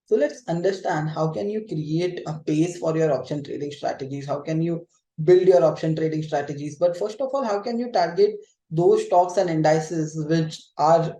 So let's understand how can you create a base for your option trading strategies? How can you build your option trading strategies? But first of all, how can you target those stocks and indices which are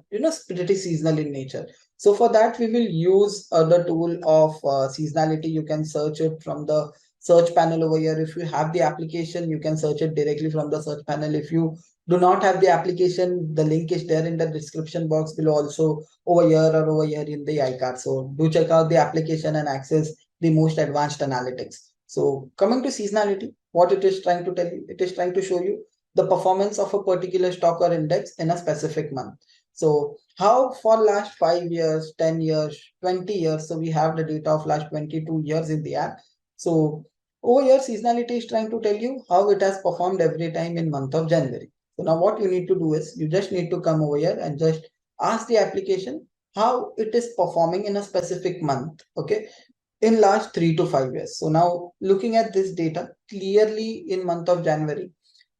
pretty seasonal in nature? So for that, we will use the tool of seasonality. You can search it from the search panel over here. If you have the application, you can search it directly from the search panel. If you do not have the application, the link is there in the description box below, also over here or over here in the iCard. So do check out the application and access the most advanced analytics. So coming to seasonality, what it is trying to tell you, it is trying to show you the performance of a particular stock or index in a specific month. So how for last 5 years, 10 years, 20 years. So we have the data of last 22 years in the app. So over here, seasonality is trying to tell you how it has performed every time in month of January. So now what you need to do is you just need to come over here and just ask the application how it is performing in a specific month, okay, in last 3 to 5 years. So now looking at this data clearly in month of January,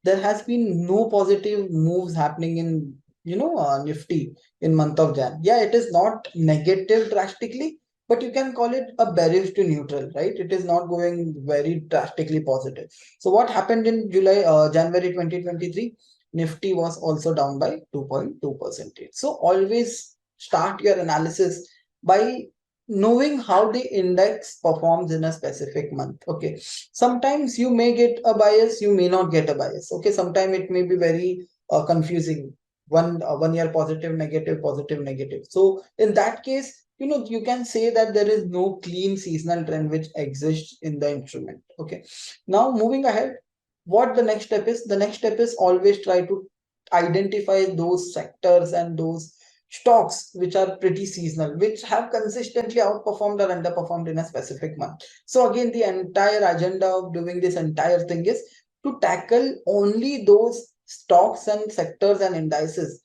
there has been no positive moves happening in Nifty in month of Jan. Yeah, it is not negative drastically, but you can call it a bearish to neutral, right? It is not going very drastically positive. So what happened in January 2023? Nifty was also down by 2.2%. So always start your analysis by knowing how the index performs in a specific month. Okay, sometimes you may get a bias, you may not get a bias. Okay, sometimes it may be very confusing. 1 year positive, negative, positive, negative. So in that case, you can say that there is no clean seasonal trend which exists in the instrument. Okay, now moving ahead, what the next step is? The next step is always try to identify those sectors and those stocks which are pretty seasonal, which have consistently outperformed or underperformed in a specific month. So again, the entire agenda of doing this entire thing is to tackle only those stocks and sectors and indices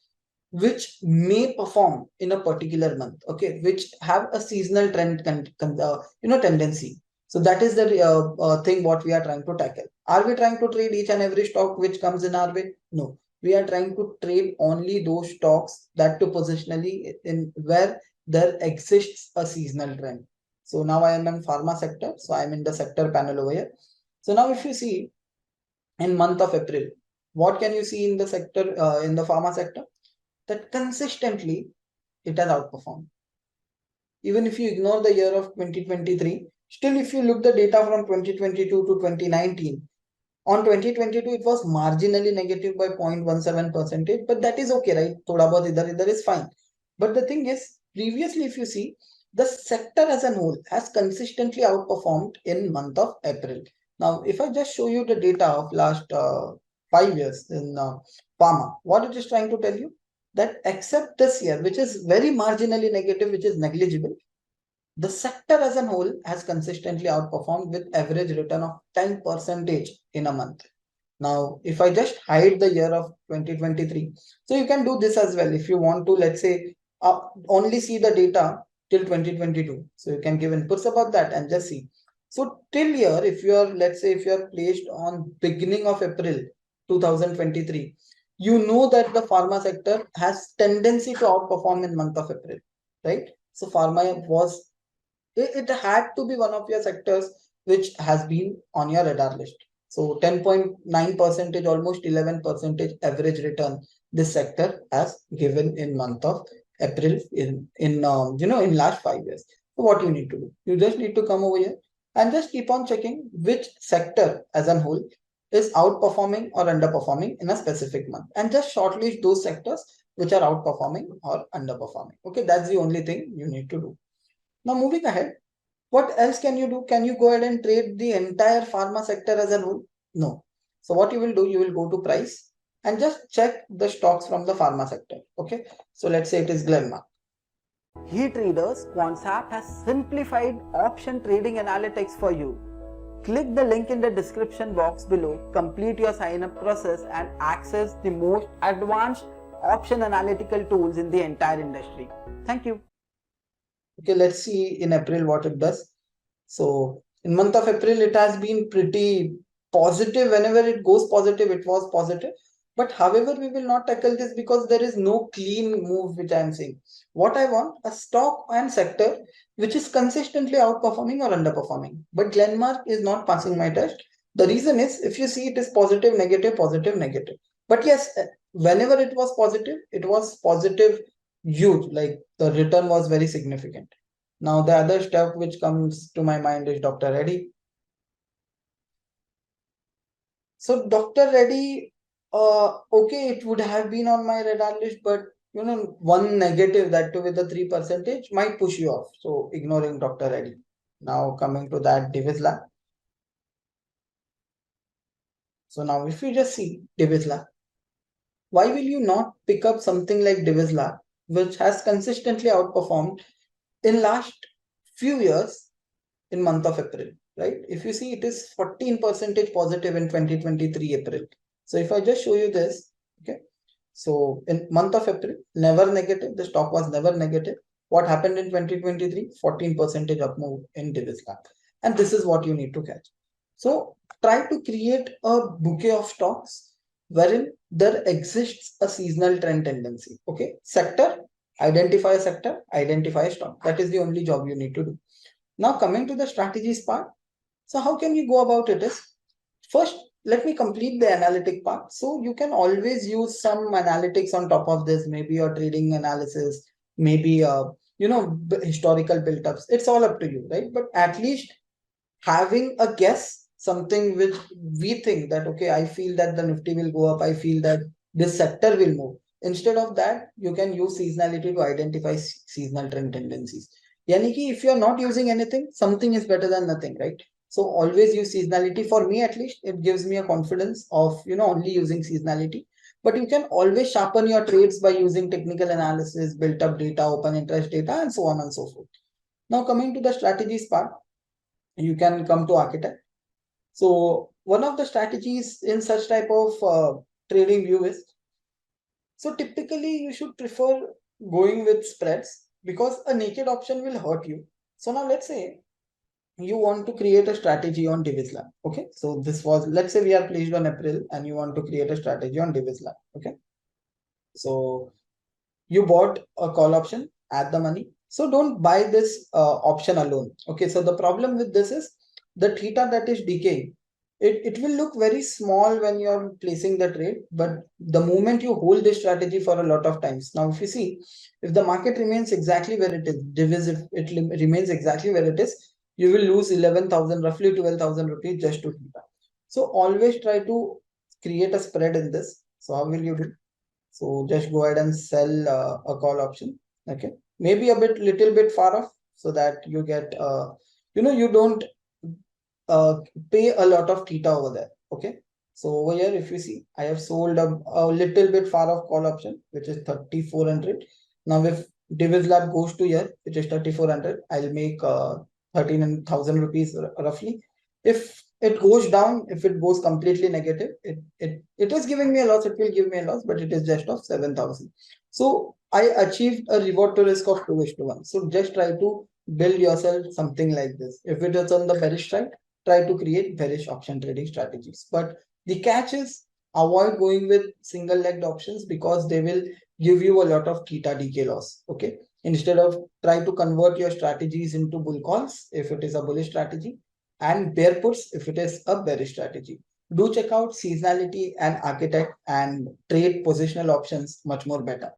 which may perform in a particular month, okay, which have a seasonal trend tendency. So that is the thing what we are trying to tackle. Are we trying to trade each and every stock which comes in our way? No, we are trying to trade only those stocks that to positionally in where there exists a seasonal trend. So now I am in pharma sector, so I am in the sector panel over here. So now if you see in month of April, what can you see in the sector, in the pharma sector? That consistently it has outperformed. Even if you ignore the year of 2023, still if you look the data from 2022 to 2019, on 2022 it was marginally negative by 0.17%, but that is okay, right? Thoda bahut idhar is fine. But the thing is, previously if you see, the sector as a whole has consistently outperformed in month of April. Now, if I just show you the data of last 5 years in Pharma, what it is trying to tell you, that except this year, which is very marginally negative, which is negligible, the sector as a whole has consistently outperformed with average return of 10% in a month. Now, if I just hide the year of 2023, so you can do this as well. If you want to, let's say, only see the data till 2022. So you can give inputs about that and just see. So till here, if you are, let's say, if you are placed on beginning of April 2023, you know that the pharma sector has tendency to outperform in month of April, right? So pharma was, it had to be one of your sectors which has been on your radar list. So 10.9%, almost 11% average return this sector has given in month of April in last 5 years. So what you need to do, you just need to come over here and just keep on checking which sector as a whole is outperforming or underperforming in a specific month, and just shortlist those sectors which are outperforming or underperforming. Okay, that's the only thing you need to do. Now moving ahead, what else can you do? Can you go ahead and trade the entire pharma sector as a whole? No. So what you will do, you will go to price and just check the stocks from the pharma sector. Okay. So let's say it is Glenmark. Hey traders, Quantsapp has simplified option trading analytics for you. Click the link in the description box below, complete your sign up process and access the most advanced option analytical tools in the entire industry. Thank you. Okay, let's see in April what it does. So in month of April, it has been pretty positive. Whenever it goes positive, it was positive. But however, we will not tackle this because there is no clean move which I am saying. What I want, a stock and sector which is consistently outperforming or underperforming. But Glenmark is not passing my test. The reason is, if you see, it is positive, negative, positive, negative. But yes, whenever it was positive huge, like the return was very significant. Now the other step which comes to my mind is Dr. Reddy. So Dr. Reddy, okay, it would have been on my radar list, but one negative, that too with the 3% might push you off. So ignoring Dr. Reddy. Now coming to that Divis Lab. So now if you just see Divis Lab, why will you not pick up something like Divis Lab, which has consistently outperformed in last few years in month of April, right? If you see, it is 14% positive in 2023 April. So if I just show you this, okay. So in month of April, never negative. The stock was never negative. What happened in 2023? 14% up move in Divis Lab. And this is what you need to catch. So try to create a bouquet of stocks wherein there exists a seasonal trend tendency. Okay. Sector, identify a sector, identify a stock. That is the only job you need to do. Now coming to the strategies part. So how can you go about it is, first, let me complete the analytic part. So you can always use some analytics on top of this, maybe your trading analysis, maybe historical build-ups. It's all up to you, right? But at least having a guess, something which we think that, okay, I feel that the Nifty will go up, I feel that this sector will move. Instead of that, you can use seasonality to identify seasonal trend tendencies. Yani ki if you're not using anything, something is better than nothing, right? So always use seasonality. For me, at least, it gives me a confidence of only using seasonality. But you can always sharpen your trades by using technical analysis, built up data, open interest data, and so on and so forth. Now coming to the strategies part, you can come to architect. So one of the strategies in such type of trading view is, so typically you should prefer going with spreads because a naked option will hurt you. So now let's say you want to create a strategy on Divis Lab. Okay. So this was, let's say we are placed on April and you want to create a strategy on Divis Lab. Okay. So you bought a call option at the money. So don't buy this option alone. Okay. So the problem with this is the theta that is decaying. It will look very small when you're placing the trade, but the moment you hold this strategy for a lot of times. Now, if you see, if the market remains exactly where it is, Divis, if it remains exactly where it is, you will lose 11,000, roughly 12,000 rupees just to theta. So always try to create a spread in this. So how will you do? So just go ahead and sell a call option. Okay. Maybe a little bit far off so that you get, you don't pay a lot of theta over there. Okay. So over here, if you see, I have sold a little bit far off call option, which is 3,400. Now, if Divis Lab goes to here, which is 3,400, I'll make 13,000 rupees roughly. If it goes down, if it goes completely negative, it is giving me a loss, it will give me a loss, but it is just of 7,000. So I achieved a reward to risk of 2:1. So just try to build yourself something like this. If it is on the bearish side, try to create bearish option trading strategies. But the catch is, avoid going with single legged options because they will give you a lot of theta decay loss. Okay. Instead of, try to convert your strategies into bull calls if it is a bullish strategy, and bear puts if it is a bearish strategy. Do check out seasonality and architect and trade positional options much more better.